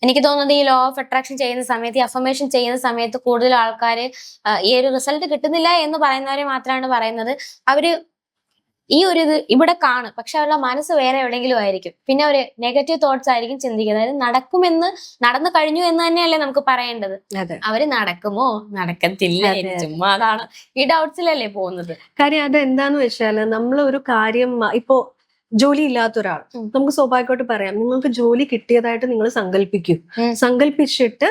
എനിക്ക് തോന്നുന്നത് ഈ ലോ ഓഫ് അട്രാക്ഷൻ ചെയ്യുന്ന സമയത്ത്, ഈ അഫർമേഷൻ ചെയ്യുന്ന സമയത്ത് കൂടുതൽ ആൾക്കാർ ഈ ഒരു റിസൾട്ട് കിട്ടുന്നില്ല എന്ന് പറയുന്നവരെ മാത്രമാണ് പറയുന്നത്. അവര് ഈ ഒരു ഇത് ഇവിടെ കാണും, പക്ഷെ അവരുടെ മനസ്സ് വേറെ എവിടെയെങ്കിലും ആയിരിക്കും. പിന്നെ അവര് നെഗറ്റീവ് തോട്ട്സ് ആയിരിക്കും ചിന്തിക്കുന്നത്. അതായത് നടന്നു കഴിഞ്ഞു എന്ന് തന്നെയല്ലേ നമുക്ക് പറയേണ്ടത്. അവര് നടക്കുമോ നടക്കത്തില്ല, ചുമ്മാ അതാണ് ഈ ഡൗട്ട്സിലല്ലേ പോകുന്നത്. കാര്യം അത് എന്താന്ന് വെച്ചാല്, നമ്മൾ ഒരു കാര്യം ഇപ്പോ ജോലി ഇല്ലാത്ത ഒരാൾ, നമുക്ക് സ്വാഭാവികമായിട്ട് പറയാം, നിങ്ങൾക്ക് ജോലി കിട്ടിയതായിട്ട് നിങ്ങൾ സങ്കല്പിച്ചിട്ട്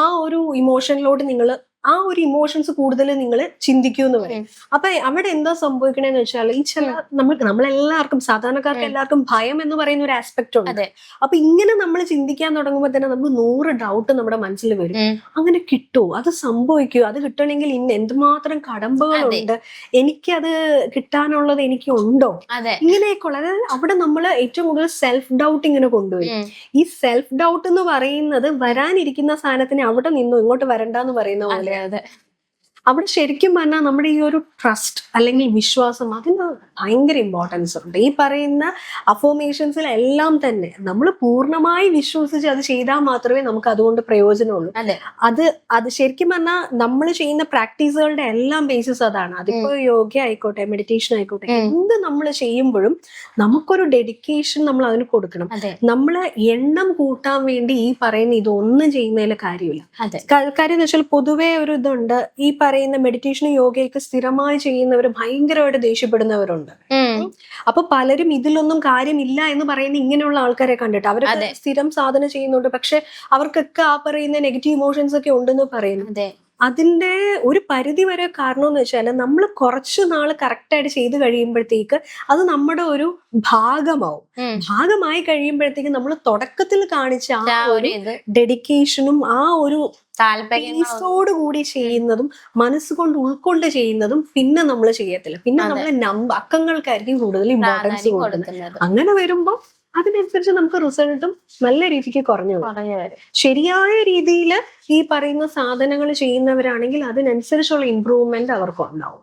ആ ഒരു ഇമോഷനിലോട്ട് നിങ്ങൾ ആ ഒരു ഇമോഷൻസ് കൂടുതൽ നിങ്ങൾ ചിന്തിക്കൂ എന്ന് പറയും. അപ്പൊ അവിടെ എന്താ സംഭവിക്കണേന്ന് വെച്ചാൽ, ഈ ചില നമ്മളെല്ലാവർക്കും, സാധാരണക്കാർക്ക് എല്ലാവർക്കും ഭയം എന്ന് പറയുന്ന ഒരു ആസ്പെക്ട് ഉണ്ട്. അപ്പൊ ഇങ്ങനെ നമ്മൾ ചിന്തിക്കാൻ തുടങ്ങുമ്പോൾ തന്നെ നമുക്ക് 100 ഡൗട്ട് നമ്മുടെ മനസ്സിൽ വരും. അങ്ങനെ കിട്ടുമോ, അത് സംഭവിക്കുമോ, അത് കിട്ടണമെങ്കിൽ എന്തുമാത്രം കടമ്പകളുണ്ട്, എനിക്കത് കിട്ടാനുള്ളത് എനിക്ക് ഉണ്ടോ, ഇങ്ങനെയൊക്കെ ഉള്ള. അതായത് അവിടെ നമ്മൾ ഏറ്റവും കൂടുതൽ സെൽഫ് ഡൗട്ട് ഇങ്ങനെ കൊണ്ടുവരും. ഈ സെൽഫ് ഡൗട്ട് എന്ന് പറയുന്നത് വരാനിരിക്കുന്ന സാധനത്തിന് അവിടെ നിന്നും ഇങ്ങോട്ട് വരണ്ടെന്ന് പറയുന്ന പോലെ. അവിടെ ശരിക്കും പറഞ്ഞാൽ നമ്മുടെ ഈ ഒരു ട്രസ്റ്റ് അല്ലെങ്കിൽ വിശ്വാസം, അതിന് ഭയങ്കര ഇമ്പോർട്ടൻസ് ഉണ്ട്. ഈ പറയുന്ന അഫർമേഷൻസിലെല്ലാം തന്നെ നമ്മൾ പൂർണ്ണമായി വിശ്വസിച്ച് അത് ചെയ്താൽ മാത്രമേ നമുക്ക് അതുകൊണ്ട് പ്രയോജനമുള്ളൂ. അത് ശരിക്കും പറഞ്ഞാൽ നമ്മൾ ചെയ്യുന്ന പ്രാക്ടീസുകളുടെ എല്ലാം ബേസിസ് അതാണ്. അതിപ്പോ യോഗ ആയിക്കോട്ടെ, മെഡിറ്റേഷൻ ആയിക്കോട്ടെ, എന്ത് നമ്മൾ ചെയ്യുമ്പോഴും നമുക്കൊരു ഡെഡിക്കേഷൻ നമ്മൾ അതിന് കൊടുക്കണം. നമ്മൾ എണ്ണം കൂട്ടാൻ വേണ്ടി ഈ പറയുന്ന ഇതൊന്നും ചെയ്യുന്നതിൽ കാര്യമില്ല. കാര്യം എന്ന് വെച്ചാൽ പൊതുവേ ഒരു ഇതുണ്ട്, ഈ പറയുന്ന മെഡിറ്റേഷനും യോഗയൊക്കെ സ്ഥിരമായി ചെയ്യുന്നവർ ഭയങ്കരമായിട്ട് ദേഷ്യപ്പെടുന്നവരുണ്ട്. അപ്പൊ പലരും ഇതിലൊന്നും കാര്യമില്ല എന്ന് പറയുന്ന ഇങ്ങനെയുള്ള ആൾക്കാരെ കണ്ടിട്ട് അവരൊക്കെ സ്ഥിരം സാധന ചെയ്യുന്നുണ്ട്, പക്ഷെ അവർക്കൊക്കെ ആ പറയുന്ന നെഗറ്റീവ് ഇമോഷൻസ് ഒക്കെ ഉണ്ടെന്ന് പറയുന്നു. അതിന്റെ ഒരു പരിധി വരെ കാരണം എന്ന് വെച്ചാൽ, നമ്മൾ കുറച്ചു നാള് കറക്റ്റായിട്ട് ചെയ്ത് കഴിയുമ്പോഴത്തേക്ക് അത് നമ്മുടെ ഒരു ഭാഗമായി കഴിയുമ്പോഴത്തേക്ക് നമ്മൾ തുടക്കത്തിൽ കാണിച്ച ആ ഒരു ഡെഡിക്കേഷനും ആ ഒരു കൂടി ചെയ്യുന്നതും മനസ്സുകൊണ്ട് ഉൾക്കൊണ്ട് ചെയ്യുന്നതും പിന്നെ നമ്മൾ ചെയ്യത്തില്ല. പിന്നെ നമ്മൾ അക്കങ്ങൾക്കായിരിക്കും കൂടുതൽ ഇമ്പോർട്ടൻസ് കൊടുക്കുന്നത്. അങ്ങനെ വരുമ്പോൾ അതിനനുസരിച്ച് നമുക്ക് റിസൾട്ടും നല്ല രീതിക്ക് കുറഞ്ഞു വരും. ശരിയായ രീതിയിൽ ഈ പറയുന്ന സാധനങ്ങൾ ചെയ്യുന്നവരാണെങ്കിൽ അതിനനുസരിച്ചുള്ള ഇമ്പ്രൂവ്മെന്റ് അവർക്ക് ഉണ്ടാവും.